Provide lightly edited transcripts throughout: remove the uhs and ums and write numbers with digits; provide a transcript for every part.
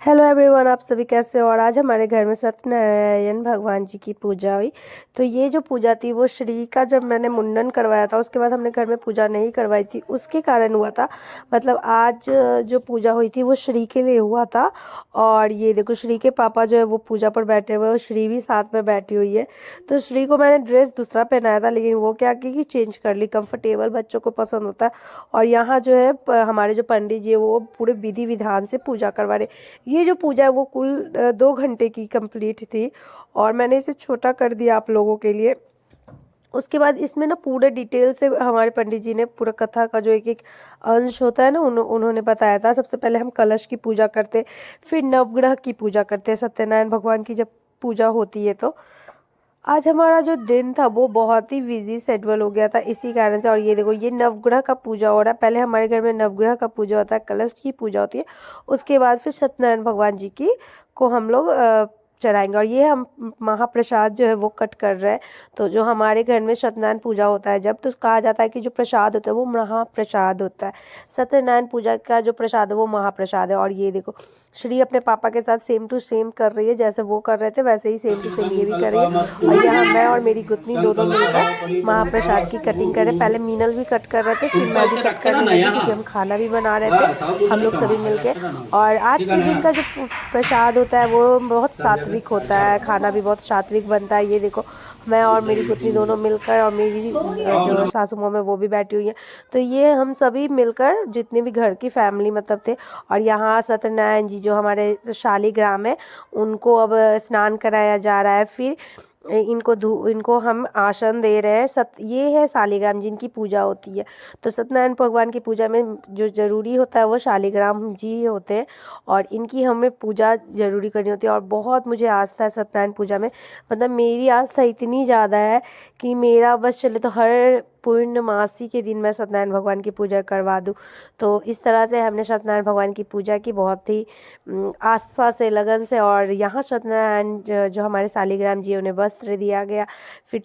Hello everyone, आप सभी कैसे हो। और आज हमारे घर में सत्यनारायण भगवान जी की पूजा हुई। तो ये जो पूजा थी वो श्री का जब मैंने मुंडन करवाया था उसके बाद हमने घर में पूजा नहीं करवाई थी, उसके कारण हुआ था। मतलब आज जो पूजा हुई थी वो श्री के लिए हुआ था। और ये देखो श्री के पापा जो है वो पूजा पर बैठे हुए हैं और श्री भी साथ में बैठी हुई है। तो श्री को मैंने ड्रेस दूसरा पहनाया था, लेकिन वो क्या की कि चेंज कर ली, कंफर्टेबल बच्चों को पसंद होता है। और यहाँ जो है हमारे जो पंडित जी है वो पूरे विधि विधान से पूजा करवा रहे। ये जो पूजा है वो कुल 2 घंटे की कंप्लीट थी और मैंने इसे छोटा कर दिया आप लोगों के लिए। उसके बाद इसमें ना पूरे डिटेल से हमारे पंडित जी ने पूरा कथा का जो एक एक अंश होता है ना उन्होंने बताया था। सबसे पहले हम कलश की पूजा करते, फिर नवग्रह की पूजा करते, सत्यनारायण भगवान की जब पूजा होती है तो। आज हमारा जो दिन था वो बहुत ही बिजी शेड्यूल हो गया था इसी कारण से। और ये देखो ये नवग्रह का पूजा हो रहा है। पहले हमारे घर में नवग्रह का पूजा होता है, कलश की पूजा होती है, उसके बाद फिर सत्यनारायण भगवान जी की को हम लोग चढ़ाएंगे। और ये हम महाप्रसाद जो है वो कट कर रहे हैं। तो जो हमारे घर में सत्यनारायण पूजा होता है जब, तो कहा जाता है कि जो प्रसाद होता है वो महाप्रसाद होता है। सत्यनारायण पूजा का जो प्रसाद है वो महाप्रसाद है। और ये देखो श्री अपने पापा के साथ सेम टू सेम कर रही है, जैसे वो कर रहे थे वैसे ही सेम टू सेम ये भी कर रही है। और यहाँ मैं और मेरी गुतनी दोनों मिलकर महाप्रसाद की कटिंग कर रहे। पहले मीनल भी कट कर रहे थे, फिर मैं भी कट करने लगी क्योंकि हम खाना भी बना रहे थे हम लोग सभी मिलके। और आज के दिन का जो प्रसाद होता है वो बहुत सात्विक होता है, खाना भी बहुत सात्विक बनता है। ये देखो मैं और मेरी गुतनी दोनों मिलकर, और मेरी जो सासू माँ है वो भी बैठी हुई है। तो ये हम सभी मिलकर जितने भी घर की फैमिली मतलब थे। और यहाँ सत्यनारायण जी जो हमारे शालीग्राम है उनको अब स्नान कराया जा रहा है। फिर इनको हम आसन दे रहे हैं। ये है शालीग्राम जिनकी पूजा होती है। तो सत्यनारायण भगवान की पूजा में जो जरूरी होता है वो शालीग्राम जी होते हैं और इनकी हमें पूजा जरूरी करनी होती है। और बहुत मुझे आस्था है सत्यनारायण पूजा में, मतलब मेरी आस्था इतनी ज़्यादा है कि मेरा बस चले तो हर पूर्णमासी के दिन मैं सत्यनारायण भगवान की पूजा करवा दूँ। तो इस तरह से हमने सत्यनारायण भगवान की पूजा की बहुत ही आस्था से, लगन से। और यहाँ सत्यनारायण जो हमारे शालीग्राम जी उन्हें वस्त्र दिया गया, फिर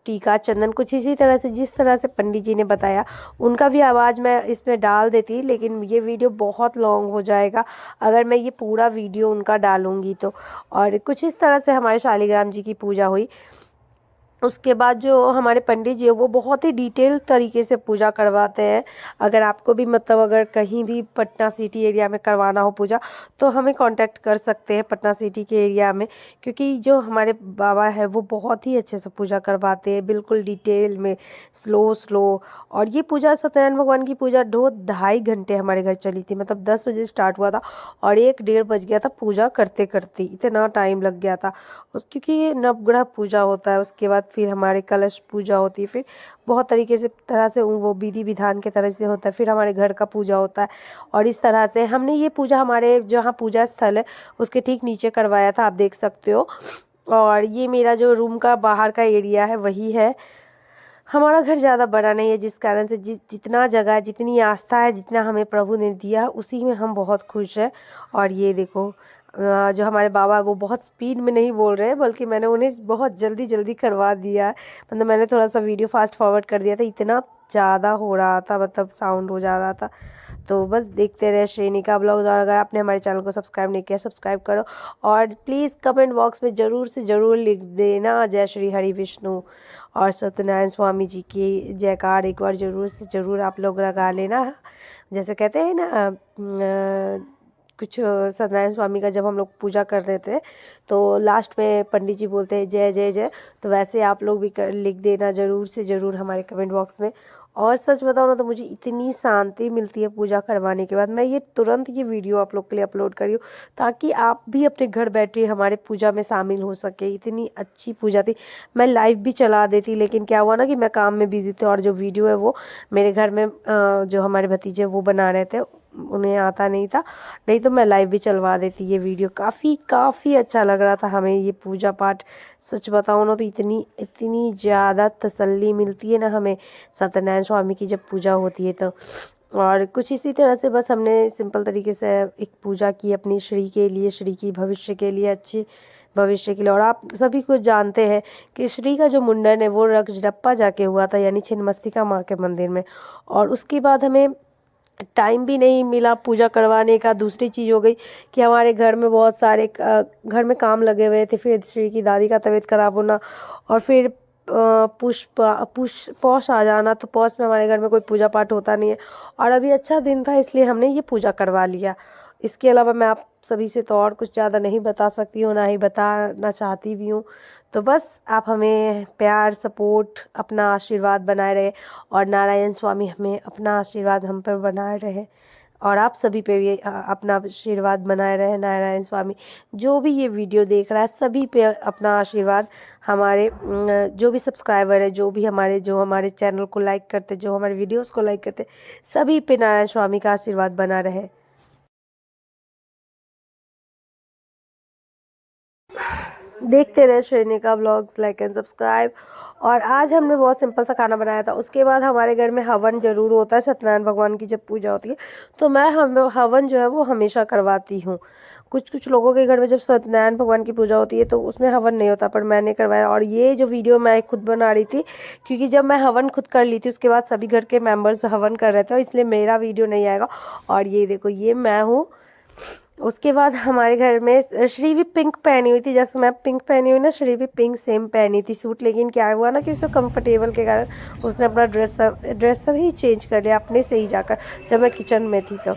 टीका चंदन कुछ इसी तरह से जिस तरह से पंडित जी ने बताया। उनका भी आवाज़ मैं इसमें डाल देती, लेकिन ये वीडियो बहुत लॉन्ग हो जाएगा अगर मैं ये पूरा वीडियो उनका डालूंगी तो। और कुछ इस तरह से हमारे शालीग्राम जी की पूजा हुई। उसके बाद जो हमारे पंडित जी है वो बहुत ही डिटेल तरीके से पूजा करवाते हैं। अगर आपको भी मतलब अगर कहीं भी पटना सिटी एरिया में करवाना हो पूजा तो हमें कांटेक्ट कर सकते हैं पटना सिटी के एरिया में, क्योंकि जो हमारे बाबा है वो बहुत ही अच्छे से पूजा करवाते हैं, बिल्कुल डिटेल में, स्लो स्लो। और ये पूजा सत्यनारायण भगवान की पूजा 2-2.5 घंटे हमारे घर चली थी। मतलब 10 बजे स्टार्ट हुआ था और 1-1:30 बज गया था पूजा करते करते, इतना टाइम लग गया था क्योंकि ये नवग्रह पूजा होता है। उसके बाद फिर हमारे कलश पूजा होती है, फिर बहुत तरीके से तरह से वो विधि विधान के तरह से होता है। फिर हमारे घर का पूजा होता है। और इस तरह से हमने ये पूजा हमारे जहाँ पूजा स्थल है उसके ठीक नीचे करवाया था, आप देख सकते हो। और ये मेरा जो रूम का बाहर का एरिया है वही है। हमारा घर ज़्यादा बड़ा नहीं है जिस कारण से जितना जगह, जितनी आस्था है, जितना हमें प्रभु ने दिया उसी में हम बहुत खुश हैं। और ये देखो जो हमारे बाबा वो बहुत स्पीड में नहीं बोल रहे हैं, बल्कि मैंने उन्हें बहुत जल्दी जल्दी करवा दिया है। मतलब मैंने थोड़ा सा वीडियो फास्ट फॉरवर्ड कर दिया था, इतना ज़्यादा हो रहा था, मतलब साउंड हो जा रहा था। तो बस देखते रहे श्रेणी का ब्लॉग। और अगर आपने हमारे चैनल को सब्सक्राइब नहीं किया सब्सक्राइब करो। और प्लीज़ कमेंट बॉक्स में ज़रूर से ज़रूर लिख देना जय श्री हरि विष्णु और सत्यनारायण स्वामी जी की जयकार एक बार ज़रूर से ज़रूर आप लोग लगा लेना। जैसे कहते हैं ना कुछ सत्यनारायण स्वामी का जब हम लोग पूजा कर रहे थे तो लास्ट में पंडित जी बोलते हैं जय जय जय, तो वैसे आप लोग भी लिख देना ज़रूर से ज़रूर हमारे कमेंट बॉक्स में। और सच बताओ ना तो मुझे इतनी शांति मिलती है पूजा करवाने के बाद। मैं ये तुरंत ये वीडियो आप लोग के लिए अपलोड करी हूँ ताकि आप भी अपने घर बैठे हमारे पूजा में शामिल हो सके। इतनी अच्छी पूजा थी, मैं लाइव भी चला देती, लेकिन क्या हुआ ना कि मैं काम में बिजी थी और जो वीडियो है वो मेरे घर में जो हमारे भतीजे वो बना रहे थे, उन्हें आता नहीं था, नहीं तो मैं लाइव भी चलवा देती। ये वीडियो काफ़ी अच्छा लग रहा था हमें ये पूजा पाठ। सच बताऊँ ना तो इतनी इतनी ज़्यादा तसल्ली मिलती है ना हमें सत्यनारायण स्वामी की जब पूजा होती है तो। और कुछ इसी तरह से बस हमने सिंपल तरीके से एक पूजा की अपनी श्री के लिए, श्री की भविष्य के लिए, अच्छी भविष्य के लिए। और आप सभी कुछ जानते हैं कि श्री का जो मुंडन है वो रजरप्पा जाके हुआ था, यानी छिन्नमस्तिका माँ के मंदिर में। और उसके बाद हमें टाइम भी नहीं मिला पूजा करवाने का। दूसरी चीज़ हो गई कि हमारे घर में बहुत सारे घर में काम लगे हुए थे, फिर श्री की दादी का तबीयत खराब होना, और फिर पौष आ जाना, तो पौष में हमारे घर में कोई पूजा पाठ होता नहीं है। और अभी अच्छा दिन था इसलिए हमने ये पूजा करवा लिया। इसके अलावा मैं आप सभी से तो और कुछ ज़्यादा नहीं बता सकती हूँ, ना ही बताना चाहती भी हूँ। तो बस आप हमें प्यार, सपोर्ट, अपना आशीर्वाद बनाए रहे, और नारायण स्वामी हमें अपना आशीर्वाद हम पर बनाए रहे, और आप सभी पे भी अपना आशीर्वाद बनाए रहे। नारायण स्वामी जो भी ये वीडियो देख रहा है सभी पे अपना आशीर्वाद, हमारे जो भी सब्सक्राइबर है, जो हमारे चैनल को लाइक करते, जो हमारे वीडियोस को लाइक करते, सभी पे नारायण स्वामी का आशीर्वाद बना रहे। देखते रहे श्रेनिका व्लॉग्स, लाइक एंड सब्सक्राइब। और आज हमने बहुत सिंपल सा खाना बनाया था। उसके बाद हमारे घर में हवन ज़रूर होता है, सत्यनारायण भगवान की जब पूजा होती है तो मैं हवन जो है वो हमेशा करवाती हूँ। कुछ कुछ लोगों के घर में जब सत्यनारायण भगवान की पूजा होती है तो उसमें हवन नहीं होता, पर मैंने करवाया। और ये जो वीडियो मैं खुद बना रही थी, क्योंकि जब मैं हवन खुद कर ली थी उसके बाद सभी घर के मेंबर्स हवन कर रहे थे, और इसलिए मेरा वीडियो नहीं आएगा। और ये देखो, ये मैं हूँ। उसके बाद हमारे घर में श्री भी पिंक पहनी हुई थी, जैसे मैं पिंक पहनी हुई ना, श्री भी पिंक सेम पहनी थी सूट। लेकिन क्या हुआ ना कि उसको कंफर्टेबल के कारण उसने अपना ड्रेस सब ही चेंज कर लिया अपने से ही जाकर, जब मैं किचन में थी तो।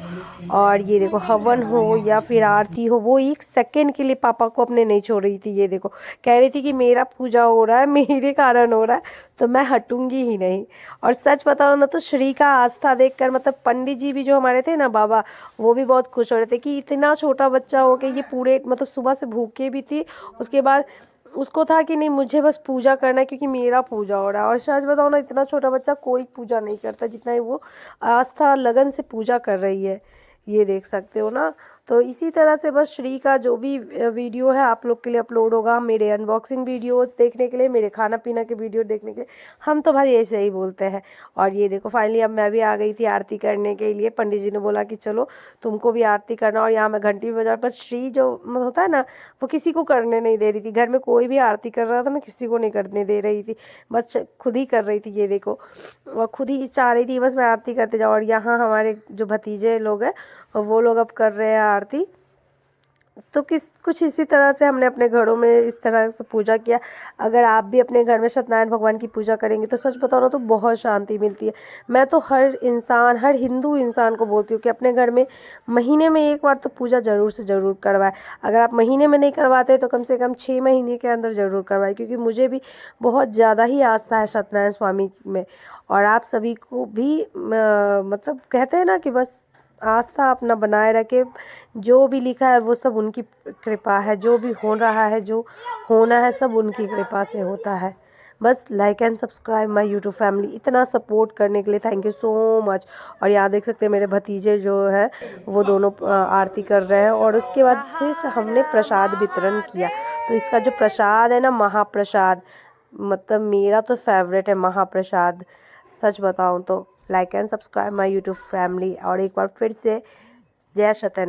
और ये देखो, हवन हो या फिर आरती हो, वो एक सेकंड के लिए पापा को अपने नहीं छोड़ रही थी। ये देखो, कह रही थी कि मेरा पूजा हो रहा है, मेरे कारण हो रहा है, तो मैं हटूंगी ही नहीं। और सच बताओ ना, तो श्री का आस्था देखकर, मतलब पंडित जी भी जो हमारे थे ना, बाबा, वो भी बहुत खुश हो रहे थे कि इतना छोटा बच्चा हो के ये पूरे, मतलब सुबह से भूखे भी थी। उसके बाद उसको था कि नहीं, मुझे बस पूजा करना है क्योंकि मेरा पूजा हो रहा है। और सच बताओ ना, इतना छोटा बच्चा कोई पूजा नहीं करता जितना ही वो आस्था लगन से पूजा कर रही है। ये देख सकते हो ना। तो इसी तरह से बस श्री का जो भी वीडियो है आप लोग के लिए अपलोड होगा, मेरे अनबॉक्सिंग वीडियोस देखने के लिए, मेरे खाना पीना के वीडियो देखने के लिए। हम तो भाई ऐसे ही बोलते हैं। और ये देखो, फाइनली अब मैं भी आ गई थी आरती करने के लिए। पंडित जी ने बोला कि चलो तुमको भी आरती करना, और यहाँ मैं घंटी भी बजा, पर श्री जो होता है ना, वो किसी को करने नहीं दे रही थी। घर में कोई भी आरती कर रहा था ना, किसी को नहीं करने दे रही थी, बस खुद ही कर रही थी। ये देखो, और खुद ही चाह रही थी बस मैं आरती करते जाऊँ। और यहाँ हमारे जो भतीजे लोग हैं वो लोग अब कर रहे हैं आरती। तो कुछ इसी तरह से हमने अपने घरों में इस तरह से पूजा किया। अगर आप भी अपने घर में सत्यनारायण भगवान की पूजा करेंगे तो सच बताओ ना, तो बहुत शांति मिलती है। मैं तो हर इंसान, हर हिंदू इंसान को बोलती हूँ कि अपने घर में महीने में एक बार तो पूजा ज़रूर से ज़रूर करवाए। अगर आप महीने में नहीं करवाते तो कम से कम 6 महीने के अंदर ज़रूर करवाए, क्योंकि मुझे भी बहुत ज़्यादा ही आस्था है सत्यनारायण स्वामी में। और आप सभी को भी मतलब कहते हैं ना कि बस आस्था अपना बनाए रखे। जो भी लिखा है वो सब उनकी कृपा है, जो भी हो रहा है, जो होना है, सब उनकी कृपा से होता है। बस like and subscribe my YouTube family. इतना सपोर्ट करने के लिए थैंक यू सो मच। और यहाँ देख सकते हैं मेरे भतीजे जो है वो दोनों आरती कर रहे हैं। और उसके बाद फिर हमने प्रसाद वितरण किया। तो इसका जो प्रसाद है ना, महाप्रसाद, मतलब मेरा तो फेवरेट है महाप्रसाद। सच बताऊँ तो like and subscribe my YouTube family. और एक बार फिर से जय सत्यनारायण।